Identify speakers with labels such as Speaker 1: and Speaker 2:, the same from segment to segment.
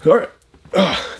Speaker 1: All right.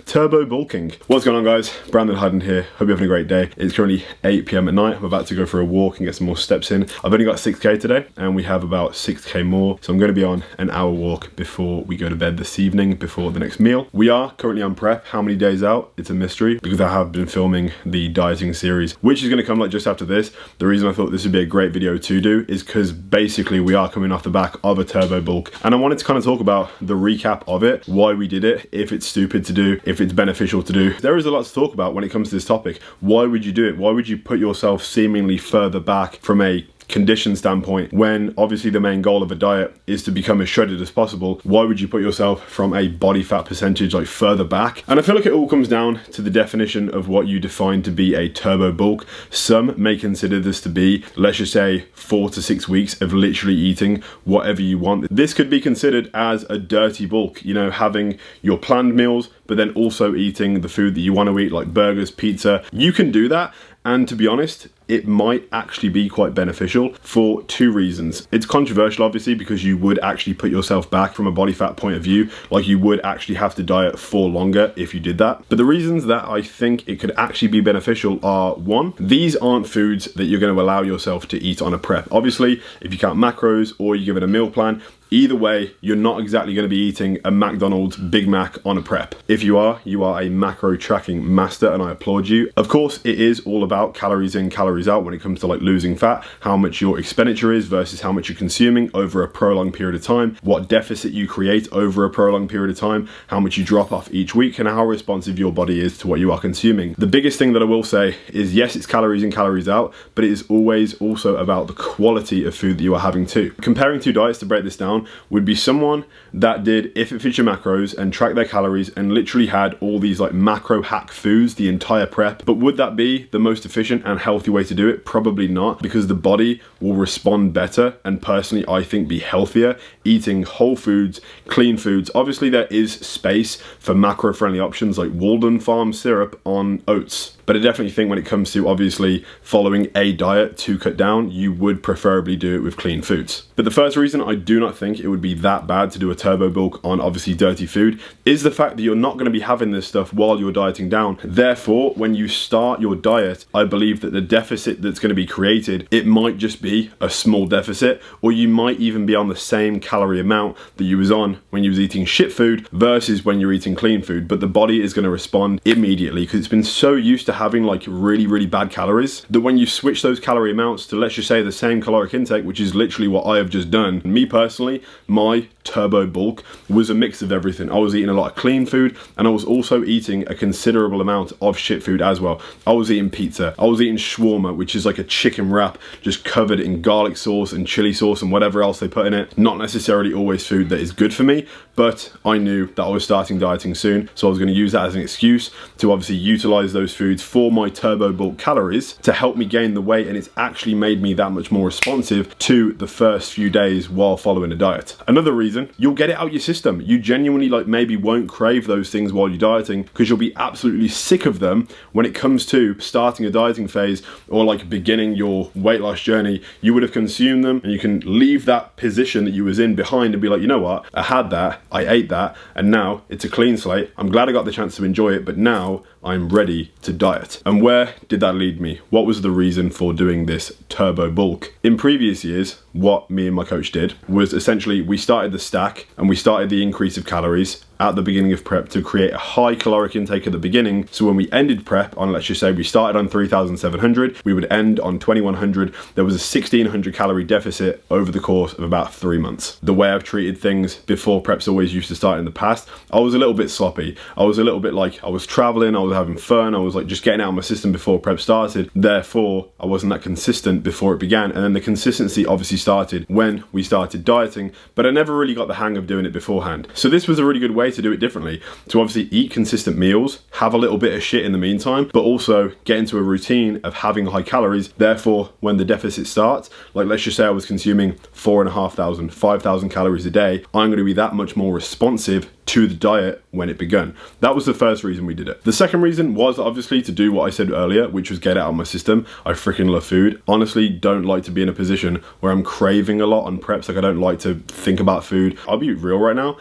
Speaker 1: Turbo bulking. What's going on, guys? Brandon Hudden here. Hope you're having a great day. It's currently 8 p.m. at night. I'm about to go for a walk and get some more steps in. I've only got 6k today and we have about 6k more. So I'm going to be on an hour walk before we go to bed this evening, before the next meal. We are currently on prep. How many days out? It's a mystery because I have been filming the dieting series, which is going to come like just after this. The reason I thought this would be a great video to do is because basically we are coming off the back of a turbo bulk and I wanted to kind of talk about the recap of it, why we did it, if it's stupid to do, if it's beneficial to do. There is a lot to talk about when it comes to this topic. Why would you do it? Why would you put yourself seemingly further back from a condition standpoint when obviously the main goal of a diet is to become as shredded as possible? Why would you put yourself from a body fat percentage like further back? And I feel like it all comes down to the definition of what you define to be a turbo bulk. Some may consider this to be, let's just say, 4 to 6 weeks of literally eating whatever you want. This could be considered as a dirty bulk, you know, having your planned meals but then also eating the food that you want to eat, like burgers, pizza. You can do that, and to be honest, it might actually be quite beneficial for two reasons. It's controversial, obviously, because you would actually put yourself back from a body fat point of view. Like, you would actually have to diet for longer if you did that. But the reasons that I think it could actually be beneficial are, one, these aren't foods that you're going to allow yourself to eat on a prep. Obviously, if you count macros or you give it a meal plan, either way, you're not exactly going to be eating a McDonald's Big Mac on a prep. If you are a macro tracking master, and I applaud you. Of course, it is all about calories in, calories out when it comes to like losing fat, how much your expenditure is versus how much you're consuming over a prolonged period of time, what deficit you create over a prolonged period of time, how much you drop off each week, and how responsive your body is to what you are consuming. The biggest thing that I will say is, yes, it's calories in, calories out, but it is always also about the quality of food that you are having too. Comparing two diets, to break this down, would be someone that did If It Fits Your Macros and tracked their calories and literally had all these like macro hack foods the entire prep. But would that be the most efficient and healthy way to do it? Probably not, because the body will respond better, and personally I think be healthier eating whole foods, clean foods. Obviously there is space for macro friendly options like Walden Farm syrup on oats, but I definitely think when it comes to obviously following a diet to cut down, you would preferably do it with clean foods. But the first reason I do not think it would be that bad to do a turbo bulk on obviously dirty food is the fact that you're not going to be having this stuff while you're dieting down. Therefore, when you start your diet, I believe that the deficit that's going to be created, it might just be a small deficit, or you might even be on the same calorie amount that you was on when you was eating shit food versus when you're eating clean food. But the body is going to respond immediately because it's been so used to having like really bad calories that when you switch those calorie amounts to, let's just say, the same caloric intake, which is literally what I have just done. Me personally, my turbo bulk was a mix of everything. I was eating a lot of clean food and I was also eating a considerable amount of shit food as well. I was eating pizza, I was eating shawarma, which is like a chicken wrap just covered in garlic sauce and chili sauce and whatever else they put in it. Not necessarily always food that is good for me, but I knew that I was starting dieting soon, so I was going to use that as an excuse to obviously utilize those foods for my turbo bulk calories to help me gain the weight, and it's actually made me that much more responsive to the first few days while following a diet. Another reason, you'll get it out your system. You genuinely like maybe won't crave those things while you're dieting because you'll be absolutely sick of them when it comes to starting a dieting phase or like beginning your weight loss journey. You would have consumed them and you can leave that position that you was in behind and be like, you know what, I had that, I ate that, and now it's a clean slate. I'm glad I got the chance to enjoy it, but now I'm ready to diet. And where did that lead me? What was the reason for doing this turbo bulk? In previous years, what me and my coach did was essentially we started the stack and we started the increase of calories at the beginning of prep to create a high caloric intake at the beginning. So when we ended prep on, let's just say we started on 3,700, we would end on 2,100. There was a 1,600 calorie deficit over the course of about 3 months. The way I've treated things before prep's always used to start in the past, I was a little bit sloppy. I was a little bit like, I was traveling, I was having fun, I was like just getting out of my system before prep started. Therefore, I wasn't that consistent before it began. And then the consistency obviously started when we started dieting, but I never really got the hang of doing it beforehand. So this was a really good way to do it differently, to obviously eat consistent meals, have a little bit of shit in the meantime, but also get into a routine of having high calories. Therefore, when the deficit starts, like let's just say I was consuming 4,500, 5,000 calories a day, I'm going to be that much more responsive to the diet when it began. That was the first reason we did it. The second reason was obviously to do what I said earlier, which was get it out of my system. I freaking love food. Honestly, don't like to be in a position where I'm craving a lot on preps. Like, I don't like to think about food. I'll be real right now.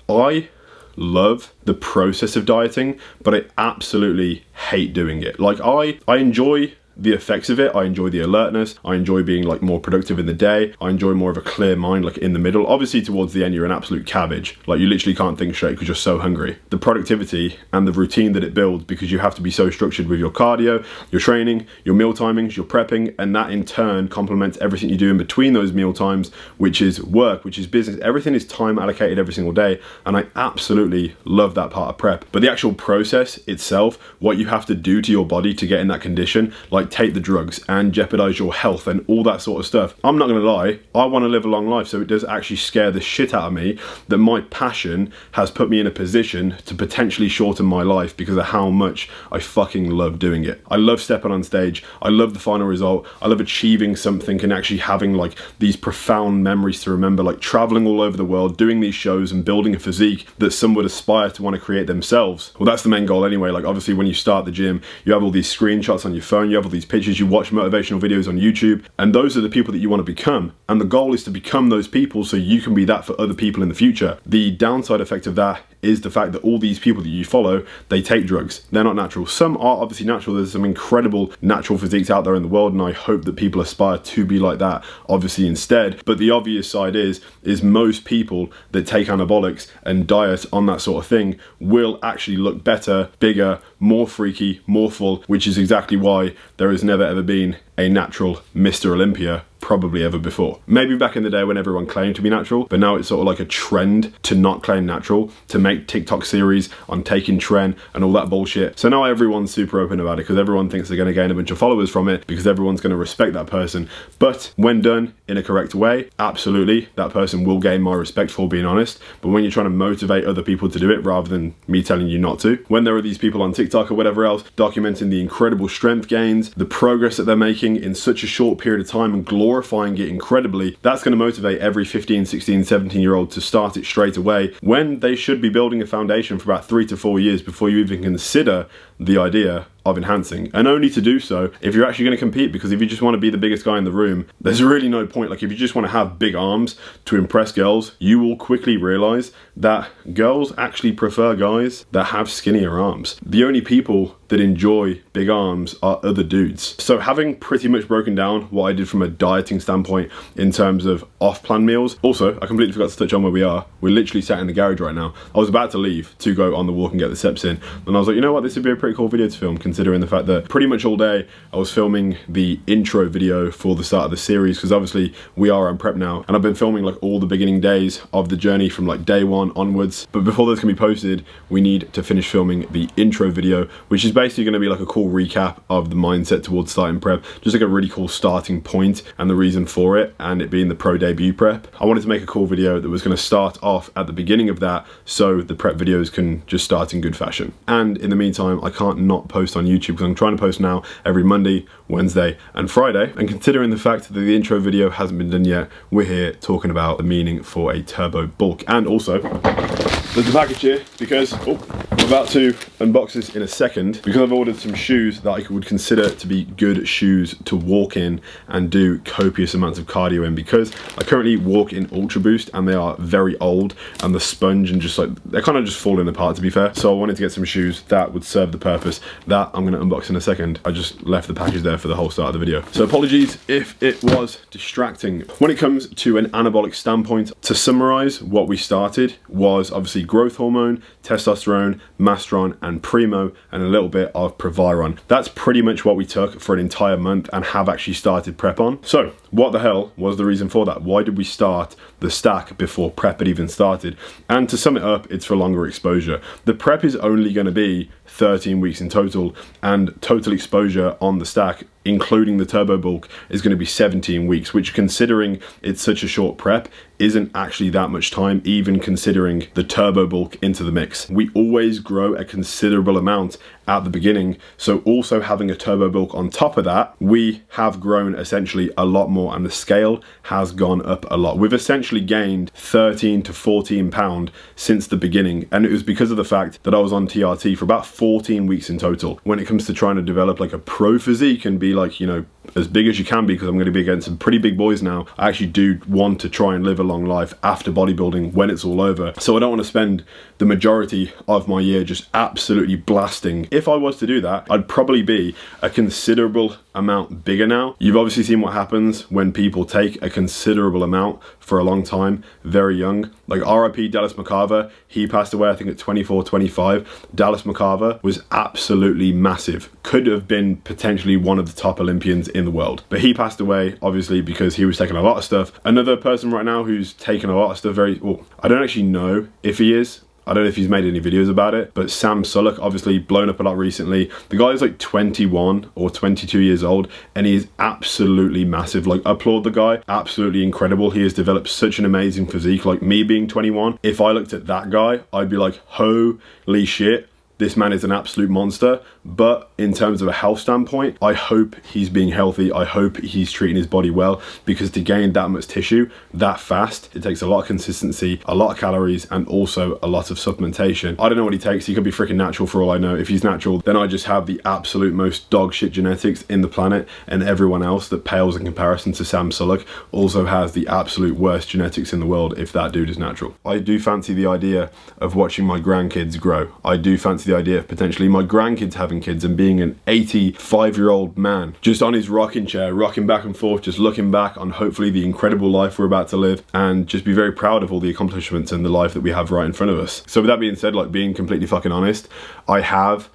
Speaker 1: I love the process of dieting, but I absolutely hate doing it. Like I enjoy the effects of it. I enjoy the alertness. I enjoy being like more productive in the day. I enjoy more of a clear mind like in the middle. Obviously towards the end you're an absolute cabbage. Like you literally can't think straight because you're so hungry. The productivity and the routine that it builds, because you have to be so structured with your cardio, your training, your meal timings, your prepping, and that in turn complements everything you do in between those meal times, which is work, which is business. Everything is time allocated every single day, and I absolutely love that part of prep. But the actual process itself, what you have to do to your body to get in that condition, like take the drugs and jeopardize your health and all that sort of stuff. I'm not gonna lie, I want to live a long life, so it does actually scare the shit out of me that my passion has put me in a position to potentially shorten my life because of how much I fucking love doing it. I love stepping on stage, I love the final result, I love achieving something and actually having like these profound memories to remember, like traveling all over the world, doing these shows and building a physique that some would aspire to want to create themselves. Well, that's the main goal anyway. Like obviously when you start the gym, you have all these screenshots on your phone, you have all these pictures, you watch motivational videos on YouTube, and those are the people that you want to become. And the goal is to become those people so you can be that for other people in the future. The downside effect of that is the fact that all these people that you follow, they take drugs. They're not natural. Some are obviously natural. There's some incredible natural physiques out there in the world, and I hope that people aspire to be like that, obviously instead. But the obvious side is most people that take anabolics and diet on that sort of thing will actually look better, bigger, more freaky, more full, which is exactly why there has never ever been a natural Mr. Olympia probably ever before. Maybe back in the day when everyone claimed to be natural, but now it's sort of like a trend to not claim natural, to make TikTok series on taking tren and all that bullshit. So now everyone's super open about it because everyone thinks they're going to gain a bunch of followers from it because everyone's going to respect that person. But when done in a correct way, absolutely, that person will gain my respect, for being honest. But when you're trying to motivate other people to do it rather than me telling you not to, when there are these people on TikTok or whatever else documenting the incredible strength gains, the progress that they're making in such a short period of time and glorifying it incredibly, that's going to motivate every 15, 16, 17-year-old to start it straight away, when they should be building a foundation for about 3 to 4 years before you even consider the idea of enhancing, and only to do so if you're actually going to compete. Because if you just want to be the biggest guy in the room, there's really no point. Like if you just want to have big arms to impress girls, you will quickly realize that girls actually prefer guys that have skinnier arms. The only people that enjoy big arms are other dudes. So having pretty much broken down what I did from a dieting standpoint in terms of off-plan meals. Also, I completely forgot to touch on where we are. We're literally sat in the garage right now. I was about to leave to go on the walk and get the steps in, and I was like, you know what, this would be a pretty cool video to film, considering the fact that pretty much all day I was filming the intro video for the start of the series, because obviously we are on prep now, and I've been filming like all the beginning days of the journey from like day one onwards. But before those can be posted, we need to finish filming the intro video, which is basically going to be like a cool recap of the mindset towards starting prep, just like a really cool starting point and the reason for it, and it being the pro debut prep. I wanted to make a cool video that was going to start off at the beginning of that, so the prep videos can just start in good fashion. And in the meantime, I can't not post on YouTube, because I'm trying to post now every Monday, Wednesday and Friday. And considering the fact that the intro video hasn't been done yet, we're here talking about the meaning for a turbo bulk. And also there's the package here, because I'm about to unbox this in a second, because I've ordered some shoes that I would consider to be good shoes to walk in and do copious amounts of cardio in, because I currently walk in Ultra Boost and they are very old, and the sponge and just like they're kind of just falling apart, to be fair. So I wanted to get some shoes that would serve the purpose. That I'm going to unbox in a second. I just left the package there for the whole start of the video, so apologies if it was distracting. When it comes to an anabolic standpoint, to summarize, what we started was obviously growth hormone, testosterone, Masteron and Primo, and a little bit of Proviron. That's pretty much what we took for an entire month and have actually started prep on. So what the hell was the reason for that? Why did we start the stack before prep had even started? And to sum it up, it's for longer exposure. The prep is only going to be 13 weeks in total, and total exposure on the stack, including the turbo bulk, is going to be 17 weeks, which, considering it's such a short prep, isn't actually that much time, even considering the turbo bulk into the mix. We always grow a considerable amount at the beginning, so also having a turbo bulk on top of that, we have grown essentially a lot more, and the scale has gone up a lot. We've essentially gained 13 to 14 pound since the beginning, and it was because of the fact that I was on TRT for about 14 weeks in total. When it comes to trying to develop like a pro physique and be be like, you know, as big as you can be, because I'm going to be against some pretty big boys now. I actually do want to try and live a long life after bodybuilding when it's all over. So I don't want to spend the majority of my year just absolutely blasting. If I was to do that, I'd probably be a considerable amount bigger now. You've obviously seen what happens when people take a considerable amount for a long time, very young. Like RIP Dallas McCarver, he passed away I think at 24, 25. Dallas McCarver was absolutely massive. Could have been potentially one of the top Olympians in the world. But he passed away obviously because he was taking a lot of stuff. Another person right now who's taken a lot of stuff well, I don't actually know if he is. I don't know if he's made any videos about it, but Sam Sulek, obviously blown up a lot recently. The guy is like 21 or 22 years old and he is absolutely massive. Like, applaud the guy, absolutely incredible. He has developed such an amazing physique. Like me being 21, if I looked at that guy, I'd be like, holy shit, this man is an absolute monster. But in terms of a health standpoint, I hope he's being healthy. I hope he's treating his body well, because to gain that much tissue that fast, it takes a lot of consistency, a lot of calories, and also a lot of supplementation. I don't know what he takes. He could be freaking natural for all I know. If he's natural, then I just have the absolute most dog shit genetics in the planet, and everyone else that pales in comparison to Sam Sulek also has the absolute worst genetics in the world if that dude is natural. I do fancy the idea of watching my grandkids grow. I do fancy the idea of potentially my grandkids having kids and being an 85-year-old man just on his rocking chair, rocking back and forth, just looking back on hopefully the incredible life we're about to live, and just be very proud of all the accomplishments and the life that we have right in front of us. So with that being said, like, being completely fucking honest, I have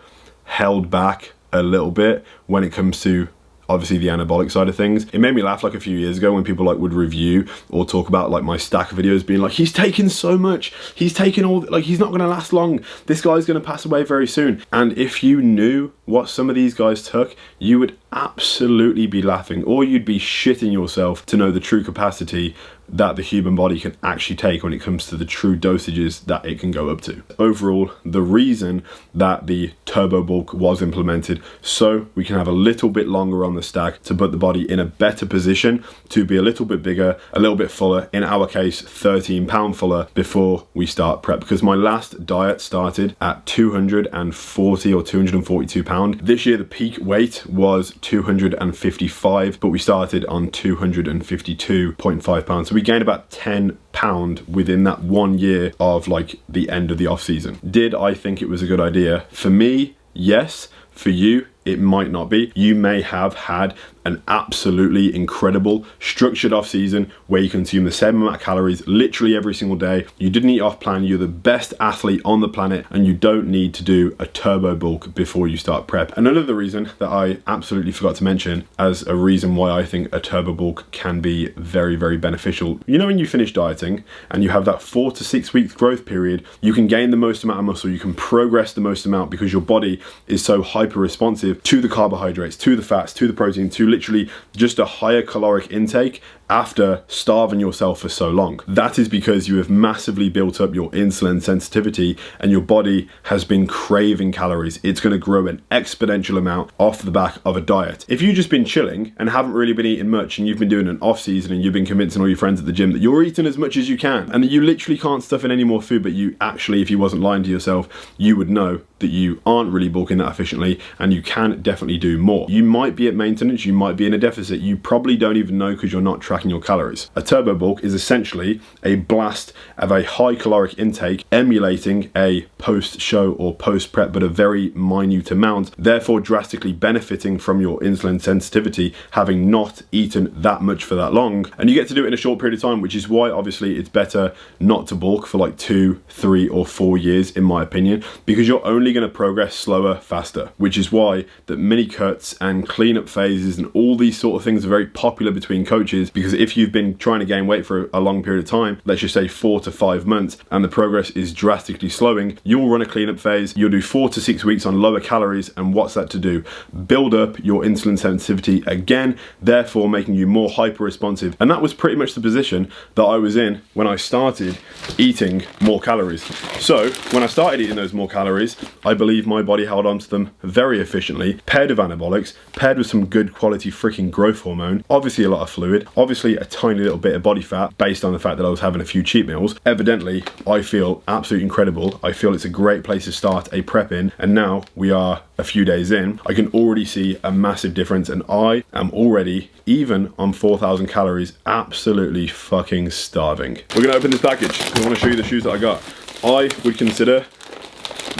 Speaker 1: held back a little bit when it comes to obviously the anabolic side of things. It made me laugh like a few years ago when people like would review or talk about like my stack videos being like, he's taken so much, he's taken all, like, he's not going to last long, this guy's going to pass away very soon. And if you knew what some of these guys took, you would absolutely be laughing, or you'd be shitting yourself to know the true capacity that the human body can actually take when it comes to the true dosages that it can go up to. Overall, the reason that the turbo bulk was implemented, so we can have a little bit longer on the stack to put the body in a better position to be a little bit bigger, a little bit fuller, in our case 13-pound fuller before we start prep, because my last diet started at 240 or 242 pound. This year the peak weight was 255, but we started on 252.5 pounds. So we gained about 10 pound within that 1 year of like the end of the off season. Did I think it was a good idea? For me, yes. For you, it might not be. You may have had an absolutely incredible structured off season where you consume the same amount of calories literally every single day. You didn't eat off plan, you're the best athlete on the planet, and you don't need to do a turbo bulk before you start prep. And another reason that I absolutely forgot to mention as a reason why I think a turbo bulk can be very, very beneficial. You know, when you finish dieting and you have that 4 to 6 week growth period, you can gain the most amount of muscle, you can progress the most amount because your body is so hyper responsive to the carbohydrates, to the fats, to the protein, to literally just a higher caloric intake after starving yourself for so long. That is because you have massively built up your insulin sensitivity and your body has been craving calories. It's going to grow an exponential amount off the back of a diet. If you've just been chilling and haven't really been eating much, and you've been doing an off season and you've been convincing all your friends at the gym that you're eating as much as you can and that you literally can't stuff in any more food, but you actually, if you wasn't lying to yourself, you would know that you aren't really bulking that efficiently and you can definitely do more. You might be at maintenance, you might be in a deficit, you probably don't even know because you're not tracking your calories. A turbo bulk is essentially a blast of a high caloric intake emulating a post-show or post-prep, but a very minute amount, therefore drastically benefiting from your insulin sensitivity, having not eaten that much for that long. And you get to do it in a short period of time, which is why obviously it's better not to bulk for like 2, 3 or 4 years in my opinion, because you're only going to progress slower, faster, which is why that mini cuts and cleanup phases and all these sort of things are very popular between coaches, because if you've been trying to gain weight for a long period of time, let's just say 4 to 5 months, and the progress is drastically slowing, you'll run a cleanup phase, you'll do 4 to 6 weeks on lower calories, and what's that to do? Build up your insulin sensitivity again, therefore making you more hyper responsive. And that was pretty much the position that I was in when I started eating more calories. So when I started eating those more calories, I believe my body held onto them very efficiently, paired with anabolics, paired with some good quality freaking growth hormone, obviously a lot of fluid, obviously a tiny little bit of body fat based on the fact that I was having a few cheat meals. Evidently, I feel absolutely incredible. I feel it's a great place to start a prep in, and now we are a few days in. I can already see a massive difference, and I am already, even on 4,000 calories, absolutely fucking starving. We're gonna open this package. I want to show you the shoes that I got. I would consider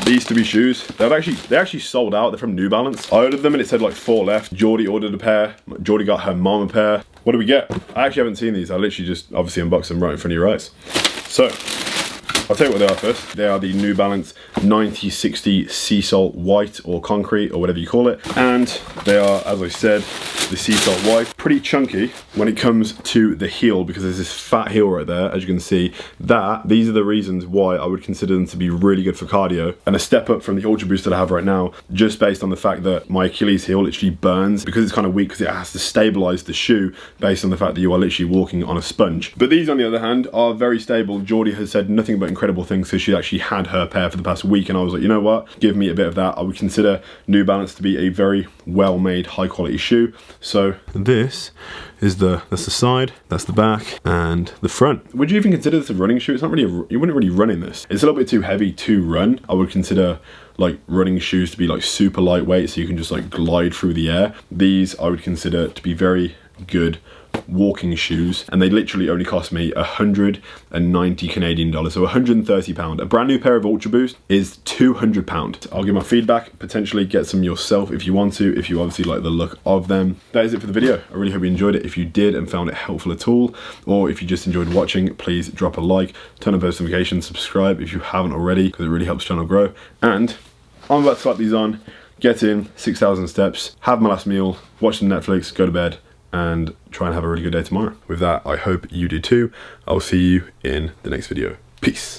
Speaker 1: these to be shoes. They actually sold out. They're from New Balance. I ordered them and it said like 4 left. Geordie ordered a pair. Geordie got her mom a pair. What do we get? I actually haven't seen these. I literally just obviously unboxed them right in front of your eyes. So, I'll tell you what they are first. They are the New Balance 9060 Sea Salt White or Concrete or whatever you call it. And they are, as I said, the Sea Salt White. Pretty chunky when it comes to the heel because there's this fat heel right there, as you can see. These are the reasons why I would consider them to be really good for cardio and a step up from the Ultra Boost that I have right now, just based on the fact that my Achilles heel literally burns because it's kind of weak because it has to stabilize the shoe based on the fact that you are literally walking on a sponge. But these, on the other hand, are very stable. Geordie has said nothing but incredible things because she actually had her pair for the past week, and I was like, you know what, give me a bit of that. I would consider New Balance to be a very well made, high quality shoe. So this is that's the side, that's the back, and the front. Would you even consider this a running shoe? It's not really you wouldn't really run in this. It's a little bit too heavy to run. I would consider like running shoes to be like super lightweight so you can just like glide through the air. These I would consider to be very good walking shoes, and they literally only cost me 190 Canadian dollars, so 130 pound. A brand new pair of Ultra Boost is 200 pound. I'll give my feedback, potentially get some yourself if you want to, if you obviously like the look of them. That is it for the video. I really hope you enjoyed it. If you did and found it helpful at all, or if you just enjoyed watching, please drop a like, turn on post notifications, subscribe if you haven't already, because it really helps the channel grow. And I'm about to slap these on, get in 6,000 steps, have my last meal, watch some Netflix, go to bed, and try and have a really good day tomorrow. With that, I hope you do too. I'll see you in the next video. Peace.